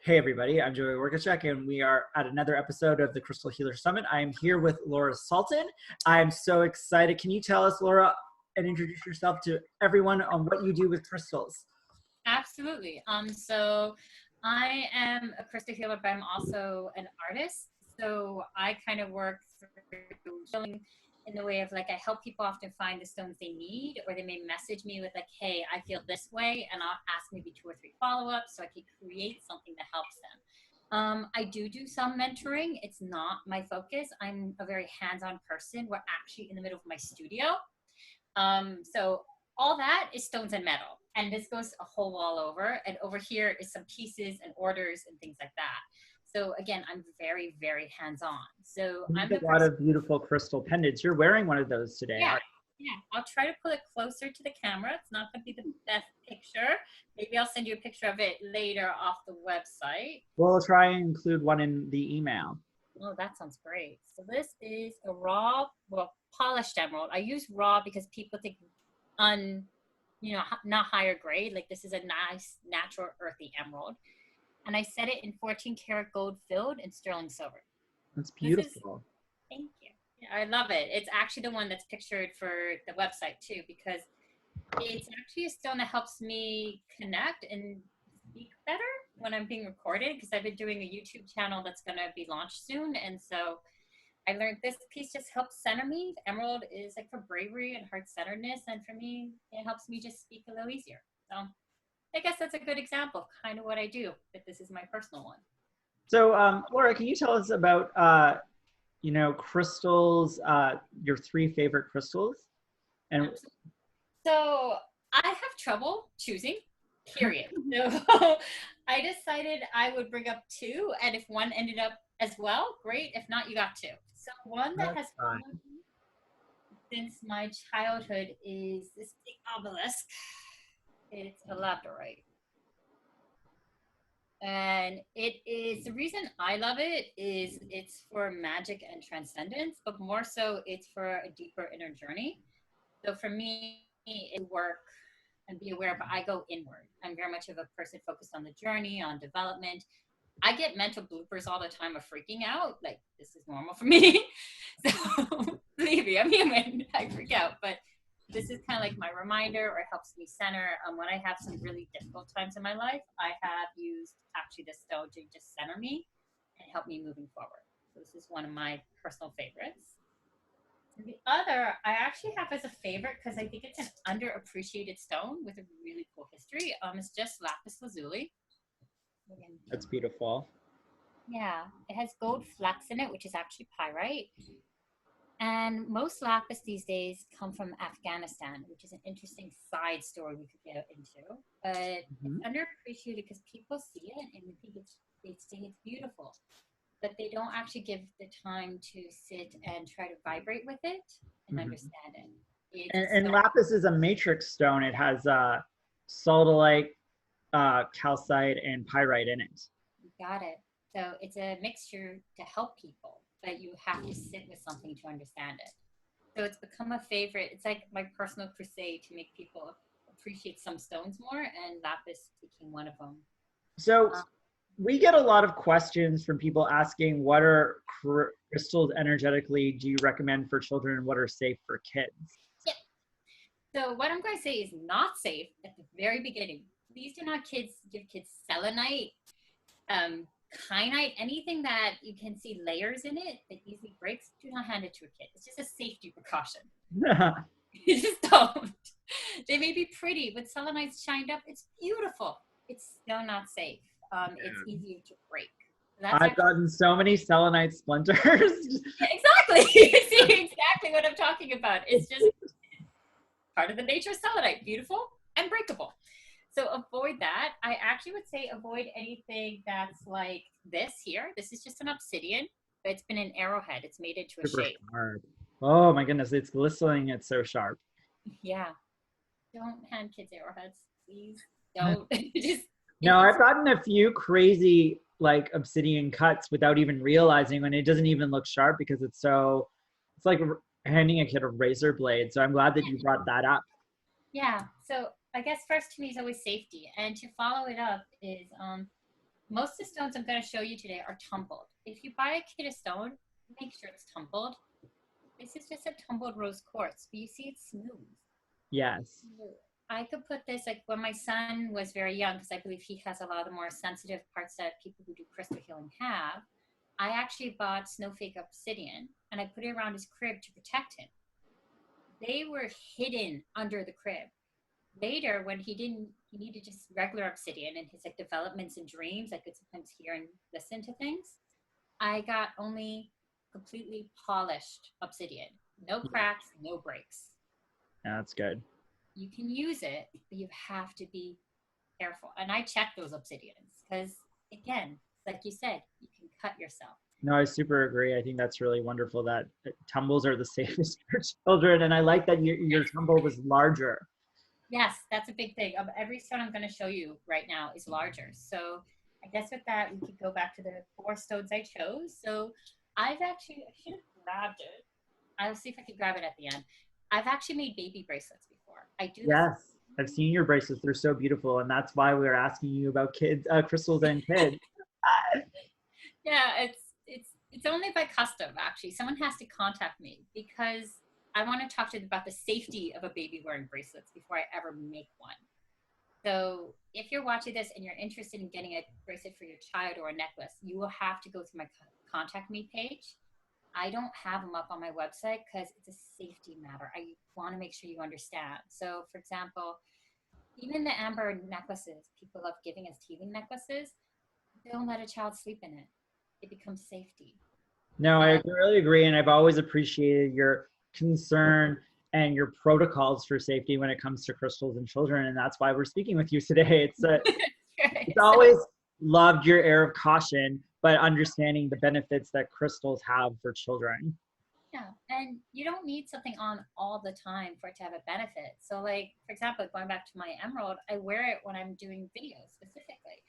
Hey everybody, I'm Joey Workachek and we are at another episode of the Crystal Healer Summit. I am here with Laura Sultan. I'm so excited. Can you tell us, Laura, and introduce yourself to everyone on what you do with crystals? Absolutely. So I am a crystal healer, but I'm also an artist. So I kind of work through healing in the way of like I help people often find the stones they need, or they may message me with like, "Hey, I feel this way," and I'll ask maybe 2 or 3 follow-ups so I can create something that helps them. I do some mentoring. It's not my focus. I'm a very hands-on person. We're actually in the middle of my studio, so all that is stones and metal. And this goes a whole wall over. And over here is some pieces and orders and things like that. So again, I'm very, very hands-on. So You I'm have the a lot person, of beautiful crystal pendants. You're wearing one of those today, yeah, aren't yeah. I'll try to pull it closer to the camera. It's not going to be the best picture. Maybe I'll send you a picture of it later off the website. you? We'll try and include one in the email. Oh, that sounds great. So this is a raw, well, polished emerald. I use raw because people think un not higher grade. Like this is a nice, natural, earthy emerald. And I set it in 14 karat gold filled in sterling silver. That's This is, beautiful. thank you. Yeah, I love it. It's actually the one that's pictured for the website too, because it's actually a stone that helps me connect and speak better when I'm being recorded, because I've been doing a YouTube channel that's going to be launched soon. And so I learned this piece just helps center me. Emerald is like for bravery and heart-centeredness, and for me, it helps me just speak a little easier. So I guess that's a good example of kind of what I do, but this is my personal one. So, Laura, can you tell us about, crystals, your three favorite crystals? And Absolutely. So I have trouble choosing, period. So I decided I would bring up two, and if one ended up as well, great. If not, you got two. So one that that's has fine. followed me since my childhood is this big obelisk. It's a labradorite. And it is the reason I love it is it's for magic and transcendence, but more so it's for a deeper inner journey. So for me, it work and be aware, but I go inward. I'm very much of a person focused on the journey, on development. I get mental bloopers all the time of freaking out. Like this is normal for me. So believe me, I'm human. I freak out, but this is kind of like my reminder, or it helps me center. When I have some really difficult times in my life, I have used actually this stone to just center me and help me moving forward. So this is one of my personal favorites. And the other, I actually have as a favorite because I think it's an underappreciated stone with a really cool history. It's just lapis lazuli. That's beautiful. Yeah, it has gold flecks in it, which is actually pyrite. And most lapis these days come from Afghanistan, which is an interesting side story we could get into. But it's Mhm. underappreciated because people see it and they say it's beautiful, but they don't actually give the time to sit and try to vibrate with it and Mhm. understand it. It's a And stone. lapis is a matrix stone. It has sodalite, calcite, and pyrite in it. You got it. So it's a mixture to help people, but you have to sit with something to understand it. So it's become a favorite. It's like my personal crusade to make people appreciate some stones more, and lapis became one of them. So Um, we get a lot of questions from people asking what are crystals energetically do you recommend for children and what are safe for kids? yeah. So what I'm going to say is not safe at the very beginning. Please do not give kids selenite, um, kyanite, anything that you can see layers in it that easily breaks. Do not hand it to a kid. It's just a safety precaution. You just don't. They may be pretty, but selenite's shined up. It's beautiful. It's still not safe. It's easier to break. That's I've actually, gotten so many selenite splinters. yeah, exactly. You see exactly what I'm talking about. It's just part of the nature of selenite. Beautiful and breakable. So avoid that. I actually would say avoid anything that's like this here. This is just an obsidian, but it's been an arrowhead. It's made into a Super shape. sharp. Oh my goodness, it's glistening. It's so sharp. Yeah. Don't hand kids arrowheads, please. Don't. Just if No, it's I've gotten a few crazy like obsidian cuts without even realizing when it doesn't even look sharp because it's like handing a kid a razor blade. So I'm glad that you brought that up. yeah. So I guess first to me is always safety, and to follow it up is most of the stones I'm going to show you today are tumbled. If you buy a kit of stone, make sure it's tumbled. This is just a tumbled rose quartz, but you see it's smooth. Yes. I could put this like when my son was very young, because I believe he has a lot of the more sensitive parts that people who do crystal healing have. I actually bought snowflake obsidian and I put it around his crib to protect him. They were hidden under the crib. Later, when he needed just regular obsidian in his like developments and dreams. I could sometimes hear and listen to things. I got only completely polished obsidian, no cracks, no breaks. Yeah, that's good. You can use it, but you have to be careful. And I check those obsidians because, again, like you said, you can cut yourself. No, I super agree. I think that's really wonderful that tumbles are the safest for children. And I like that your tumble was larger. Yes, that's a big thing. Every stone I'm going to show you right now is larger. So I guess with that, we could go back to the 4 stones I chose. So I should have grabbed it. I'll see if I can grab it at the end. I've actually made baby bracelets before. I do. Yes, I've seen your bracelets. They're so beautiful. And that's why we were asking you about kids, crystals and kids. Yeah, it's only by custom, actually. Someone has to contact me because I want to talk to them about the safety of a baby wearing bracelets before I ever make one. So if you're watching this and you're interested in getting a bracelet for your child or a necklace, you will have to go through my contact me page. I don't have them up on my website because it's a safety matter. I want to make sure you understand. So for example, even the amber necklaces people love giving as teething necklaces, don't let a child sleep in it. It becomes safety. No, I really agree. And I've always appreciated your concern and your protocols for safety when it comes to crystals and children. And that's why we're speaking with you today. It's always loved your air of caution, but understanding the benefits that crystals have for children. Yeah, and you don't need something on all the time for it to have a benefit. So like, for example, going back to my emerald, I wear it when I'm doing videos specifically.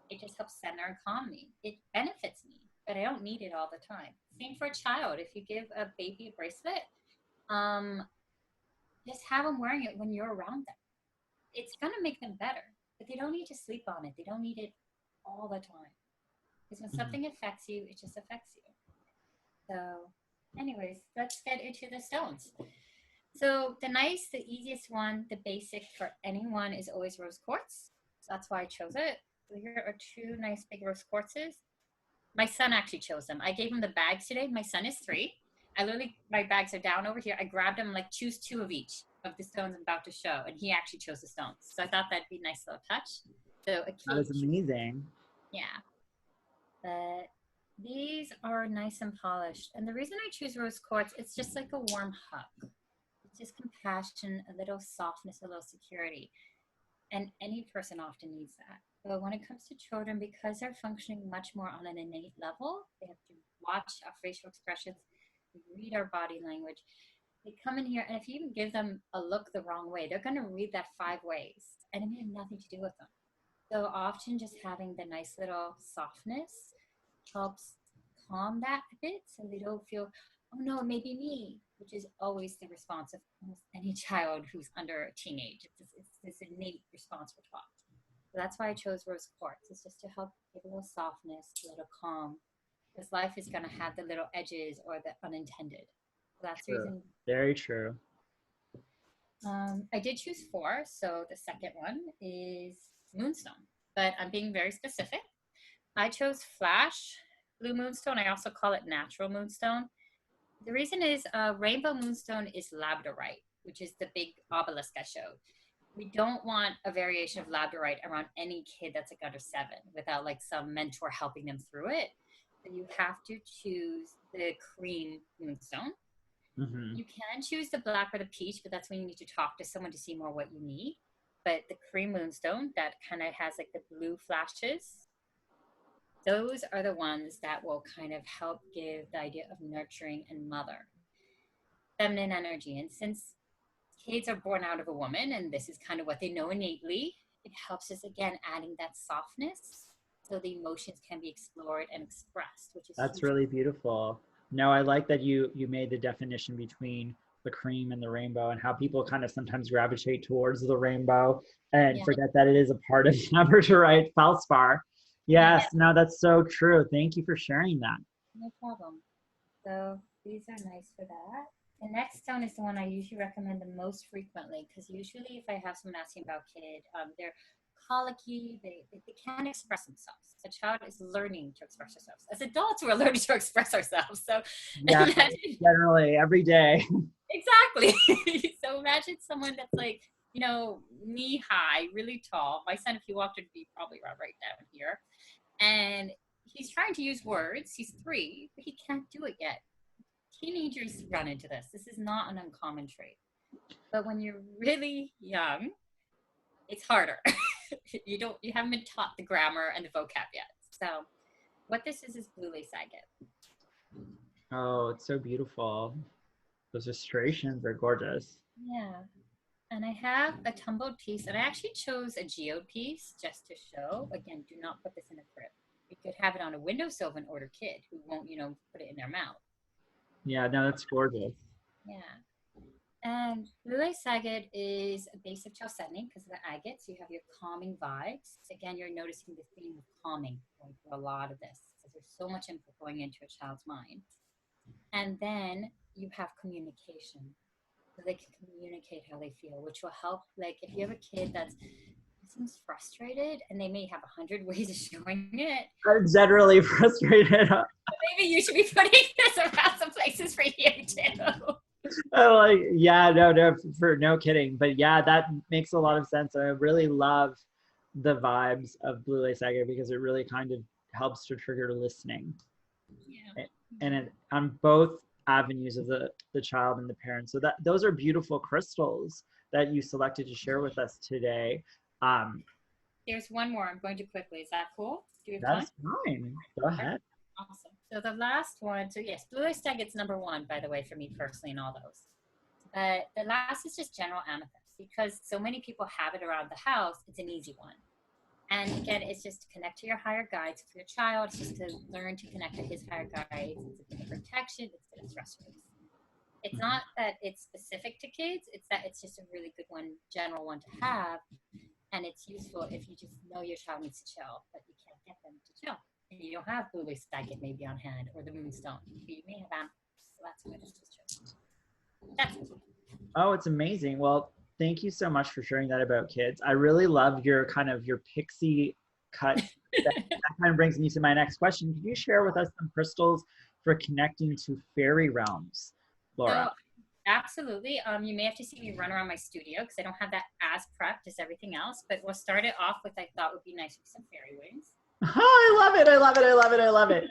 It just helps center and calm me. It benefits me, but I don't need it all the time. Same for a child. If you give a baby a bracelet, just have them wearing it when you're around them. It's going to make them better, but they don't need to sleep on it. They don't need it all the time. Because when something affects you, it just affects you. So anyways, let's get into the stones. So the easiest one, the basic for anyone is always rose quartz. So that's why I chose it. So here are 2 nice big rose quartzes. My son actually chose them. I gave him the bags today. My son is 3. My bags are down over here. I grabbed him like choose 2 of each of the stones I'm about to show. And he actually chose the stones. So I thought that'd be a nice little touch. So that is amazing. Yeah. But these are nice and polished. And the reason I choose rose quartz, it's just like a warm hug. It's just compassion, a little softness, a little security. And any person often needs that. But when it comes to children, because they're functioning much more on an innate level, they have to watch our facial expressions, read our body language. They come in here, and if you even give them a look the wrong way, they're going to read that 5 ways, and it may have nothing to do with them. So often just having the nice little softness helps calm that a bit so they don't feel, oh no, it may be me, which is always the response of almost any child who's under a teenage. It's this innate response we're taught. So that's why I chose rose quartz. It's just to help give a little softness, a little calm, because life is going to have the little edges or the unintended. So that's the reason. Very true. I did choose 4. So the second one is Moonstone, but I'm being very specific. I chose Flash Blue Moonstone. I also call it Natural Moonstone. The reason is Rainbow Moonstone is labradorite, which is the big obelisk I showed. We don't want a variation of labradorite around any kid that's like under 7 without like some mentor helping them through it. So you have to choose the cream moonstone. You can choose the black or the peach, but that's when you need to talk to someone to see more what you need. But the cream moonstone that kind of has like the blue flashes, those are the ones that will kind of help give the idea of nurturing and mother, feminine energy. And since kids are born out of a woman, and this is kind of what they know innately, it helps us, again, adding that softness so the emotions can be explored and expressed, which is That's really beautiful. No, I like that you made the definition between the cream and the rainbow, and how people kind of sometimes gravitate towards the rainbow and forget that it is a part of labradorite feldspar. Yes, no, that's so true. Thank you for sharing that. No problem. So these are nice for that. The next stone is the one I usually recommend the most frequently because usually if I have someone asking about kid, they're colicky, they can't express themselves. A child is learning to express themselves. As adults, we're learning to express ourselves. So Yeah, imagine, generally every day. exactly. So imagine someone that's like, knee high, really tall. My son, if he walked, would be probably around right down here. And he's trying to use words. He's 3, but he can't do it yet. Teenagers run into this. This is not an uncommon trait. But when you're really young, it's harder. You haven't been taught the grammar and the vocab yet. So what this is blue lace agate. Oh, it's so beautiful. Those illustrations are gorgeous. Yeah. And I have a tumbled piece, and I actually chose a geode piece just to show. Again, do not put this in a crib. You could have it on a windowsill of an older kid who won't, put it in their mouth. Yeah, no, that's gorgeous. Yeah. And blue lace agate is a base of chalcedony because of the agate. So you have your calming vibes. Again, you're noticing the theme of calming going through a lot of this because there's so much input going into a child's mind. And then you have communication. So they can communicate how they feel, which will help. Like if you have a kid that seems frustrated and they may have 100 ways of showing it. I'm generally frustrated. Maybe you should be putting this around some places for you too. Oh, like, yeah, no, for no kidding. But yeah, that makes a lot of sense. I really love the vibes of Blue Lace Agate because it really kind of helps to trigger listening. Yeah. And on both avenues of the child and the parent. So those are beautiful crystals that you selected to share with us today. There's one more. I'm going to quickly. Is that cool? Do you have That's time? fine. Go ahead. Awesome. So the last one. So yes, blue lace agate's number 1, by the way, for me personally in all those. But the last is just general amethyst because so many people have it around the house. It's an easy one. And again, it's just to connect to your higher guides. For your child, it's just to learn to connect to his higher guides. It's a bit of protection. It's a bit of stress release. It's not that it's specific to kids. It's that it's just a really good one, general one to have. And it's useful if you just know your child needs to chill, but you can't get them to chill. And you don't have blue lace agate maybe on hand or the moonstone. But you may have amethyst. So that's what it's just shows. That's it. Oh, it's amazing. Well, thank you so much for sharing that about kids. I really love your pixie cut. that kind of brings me to my next question. Can you share with us some crystals for connecting to fairy realms, Laura? So, absolutely. You may have to see me run around my studio because I don't have that as prepped as everything else. But we'll start it off with I thought would be nice with some fairy wings. Oh, I love it. I love it. I love it. I love it.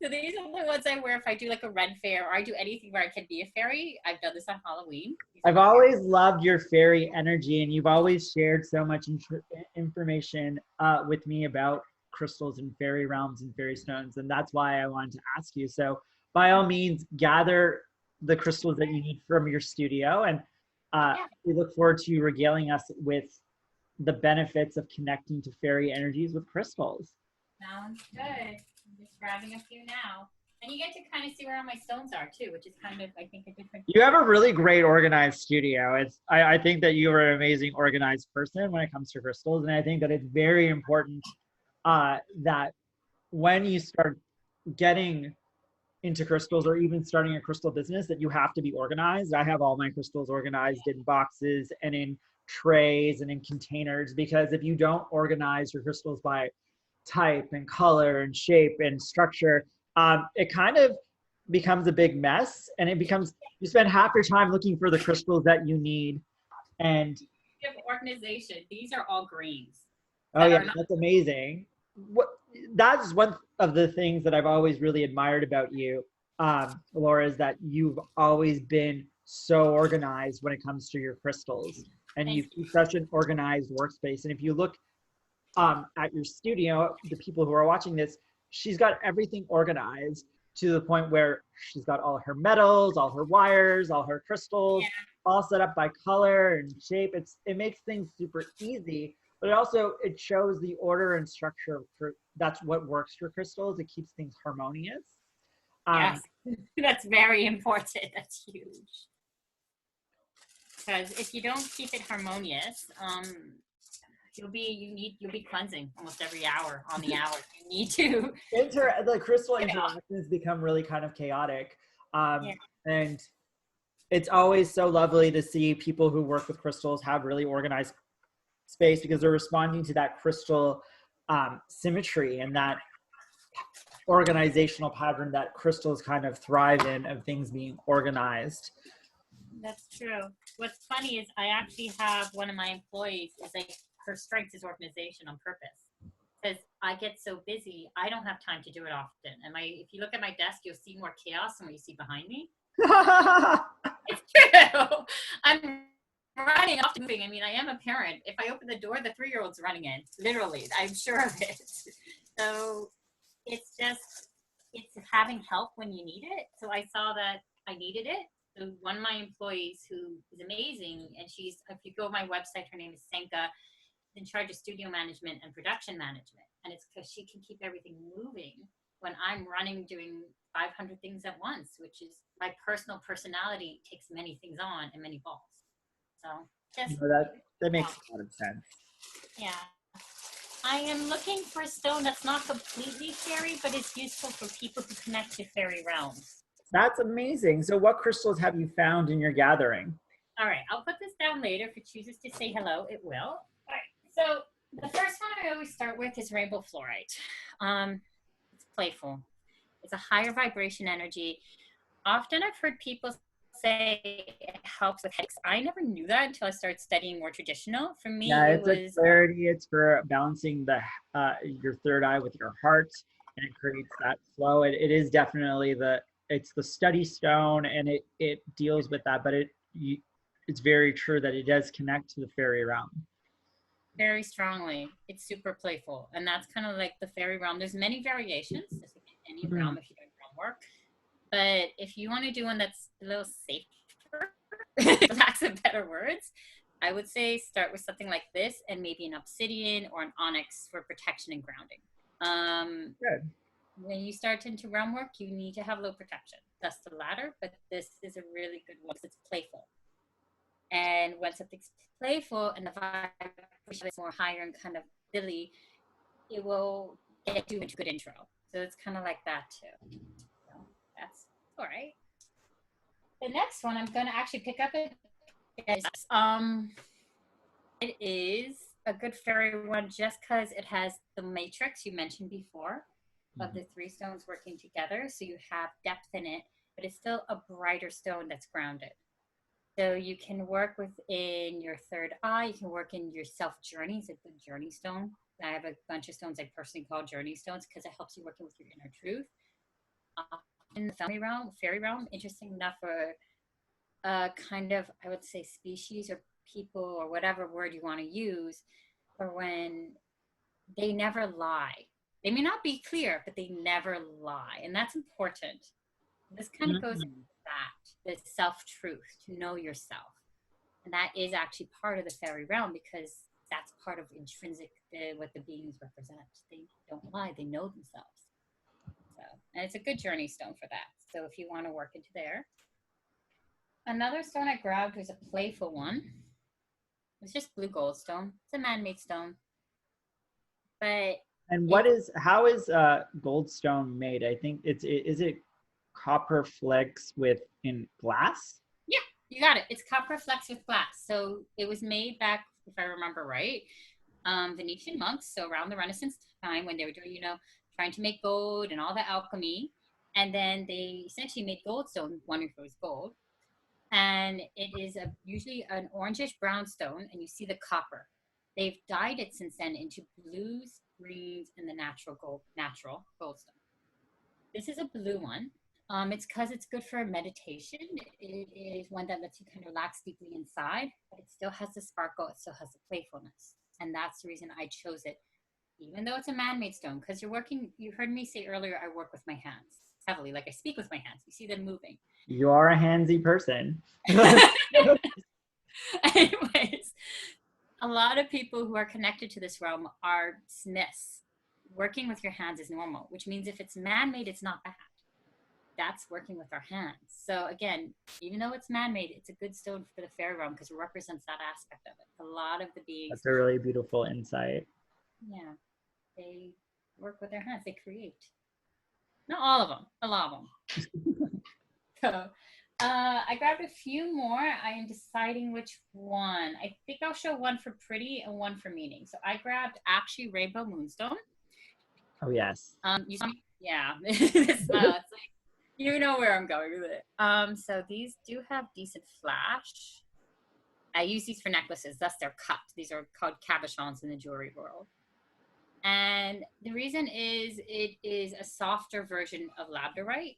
So these are the ones I wear if I do like a red fair or I do anything where I can be a fairy. I've done this on Halloween. I've always loved your fairy energy, and you've always shared so much information with me about crystals and fairy realms and fairy stones, and that's why I wanted to ask you. So, by all means, gather the crystals that you need from your studio, and we look forward to you regaling us with the benefits of connecting to fairy energies with crystals. Sounds good. I'm just grabbing a few now. And you get to kind of see where all my stones are too, which is kind of, I think, a different. You have a really great organized studio. I think that you are an amazing organized person when it comes to crystals. And I think that it's very important that when you start getting into crystals or even starting a crystal business, that you have to be organized. I have all my crystals organized in boxes and in trays and in containers, because if you don't organize your crystals by type and color and shape and structure, it kind of becomes a big mess, and you spend half your time looking for the crystals that you need. And you have organization. These are all greens. Oh yeah, that's amazing. That's one of the things that I've always really admired about you, Laura, is that you've always been so organized when it comes to your crystals, and you keep such an organized workspace. And if you look at your studio, the people who are watching this, she's got everything organized to the point where she's got all her metals, all her wires, all her crystals, all set up by color and shape. It makes things super easy, but it shows the order and structure that's what works for crystals. It keeps things harmonious. Yes, that's very important. That's huge. Because if you don't keep it harmonious, you'll be cleansing almost every hour on the hour. You need to The crystal interactions become really kind of chaotic. yeah. And it's always so lovely to see people who work with crystals have really organized space because they're responding to that crystal symmetry and that organizational pattern that crystals kind of thrive in, of things being organized. That's true. What's funny is I actually have one of my employees is like her strength is organization on purpose. Because I get so busy, I don't have time to do it often. And if you look at my desk, you'll see more chaos than what you see behind me. It's true. I'm running, often moving. I mean, I am a parent. If I open the door, the 3-year-old's running in. Literally, I'm sure of it. So it's having help when you need it. So I saw that I needed it. So one of my employees who is amazing, and if you go to my website, her name is Senka, in charge of studio management and production management. And it's because she can keep everything moving when I'm running, doing 500 things at once, which is my personal personality takes many things on and many balls. So that makes a lot of sense. Yeah. I am looking for a stone that's not completely fairy, but is useful for people who connect to fairy realms. That's amazing. So what crystals have you found in your gathering? All right, I'll put this down later. If it chooses to say hello, it will. All right, so the first one I always start with is rainbow fluorite. It's playful. It's a higher vibration energy. Often I've heard people say it helps with headaches. I never knew that until I started studying more traditional. For me, it was clarity. It's for balancing your third eye with your heart, and it creates that flow. It is definitely it's the study stone, and it deals with that. But it's very true that it does connect to the fairy realm. Very strongly. It's super playful, and that's kind of like the fairy realm. There's many variations, as in any realm if you're doing realm work. But if you want to do one that's a little safer, for lack of better words, I would say start with something like this and maybe an obsidian or an onyx for protection and grounding. Good. When you start into realm work, you need to have low protection. That's the ladder, but this is a really good one because it's playful. And when something's playful and the vibration is more higher and kind of silly, it will get you into good intro. So it's kind of like that too. So that's all right. The next one I'm going to actually pick up it is a good fairy one just because it has the matrix you mentioned before of the 3 stones working together. So you have depth in it, but it's still a brighter stone that's grounded. So you can work within your third eye. You can work in your self journeys, like the journey stone. I have a bunch of stones I personally call journey stones because it helps you working with your inner truth. In the fairy realm, interesting enough for kind of, I would say, species or people or whatever word you want to use, for when they never lie. They may not be clear, but they never lie. And that's important. This kind of goes into that, the self-truth, to know yourself. And that is actually part of the fairy realm because that's part of intrinsic, what the beings represent. They don't lie, they know themselves. So, and it's a good journey stone for that. So if you want to work into there. Another stone I grabbed was a playful one. It's just blue goldstone. It's a man-made stone. But how is goldstone made? I think is it copper flecks in glass? Yeah, you got it. It's copper flecks with glass. So it was made back, if I remember right, Venetian monks, so around the Renaissance time when they were doing, trying to make gold and all the alchemy. And then they essentially made goldstone, wondering if it was gold. And it is usually an orangish brown stone, and you see the copper. They've dyed it since then into blues, greens, and the natural goldstone. This is a blue one. It's because it's good for meditation. It is one that lets you kind of relax deeply inside, but it still has the sparkle. It still has the playfulness. And that's the reason I chose it, even though it's a man-made stone, because you heard me say earlier, I work with my hands heavily. Like I speak with my hands. You see them moving. You are a handsy person. Anyways, a lot of people who are connected to this realm are smiths. Working with your hands is normal, which means if it's man-made, it's not bad. that's working with our hands. So again, even though it's man-made, it's a good stone for the fairy realm because it represents that aspect of it. A lot of the beings, That's a really beautiful insight. yeah, they work with their hands. They create. Not all of them, a lot of them. So I grabbed a few more. I am deciding which one. I think I'll show one for pretty and one for meaning. So I grabbed actually Rainbow Moonstone. Oh, yes. You saw me? Yeah. It's like, you know where I'm going with it. So these do have decent flash. I use these for necklaces. Thus, they're cut. These are called cabochons in the jewelry world. And the reason is it is a softer version of labradorite.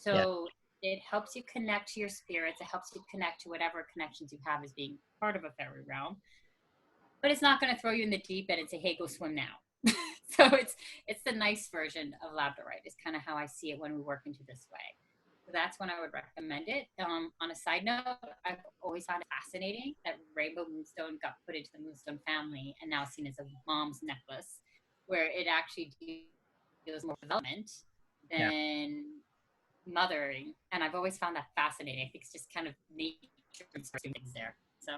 Yeah. So it helps you connect to your spirits. It helps you connect to whatever connections you have as being part of a fairy realm. But it's not going to throw you in the deep end and say, hey, go swim now. So it's the nice version of labradorite is kind of how I see it when we work into this way. So that's when I would recommend it. On a side note, I've always found it fascinating that Rainbow Moonstone got put into the Moonstone family and now seen as a mom's necklace, where it actually deals more development Yeah. than mothering. And I've always found that fascinating. I think it's just kind of nature and things there. So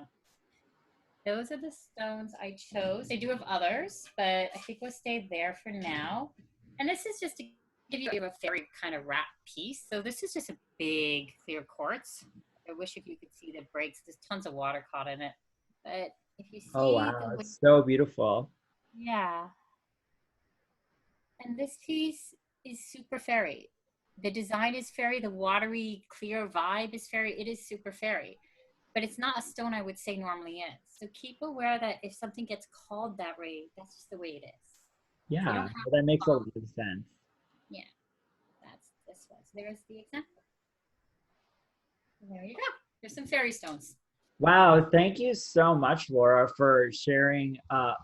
those are the stones I chose. I do have others, but I think we'll stay there for now. And this is just to give you a fairy kind of wrap piece. So this is just a big clear quartz. I wish if you could see the breaks. There's tons of water caught in it. But if you Oh, see wow. the way, It's so beautiful. yeah. And this piece is super fairy. The design is fairy. The watery, clear vibe is fairy. It is super fairy. But it's not a stone I would say normally is. So keep aware that if something gets called that way, that's just the way it is. So you don't Yeah. have Well, that makes a to, lot of sense. yeah, that's this one. So there's the example. And there you go. There's some fairy stones. Wow, thank you so much, Laura, for sharing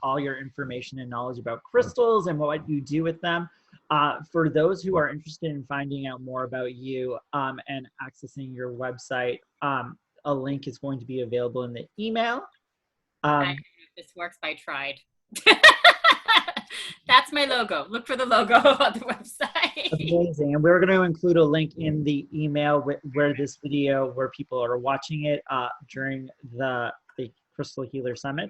all your information and knowledge about crystals and what you do with them. For those who are interested in finding out more about you and accessing your website, a link is going to be available in the email. I don't know if this works, but I tried. That's my logo. Look for the logo on the website. Amazing. And we're going to include a link in the email where this video, where people are watching it during the Crystal Healer Summit.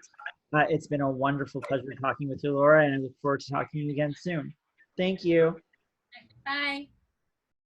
It's been a wonderful pleasure talking with you, Laura, and I look forward to talking to you again soon. Thank you. Bye.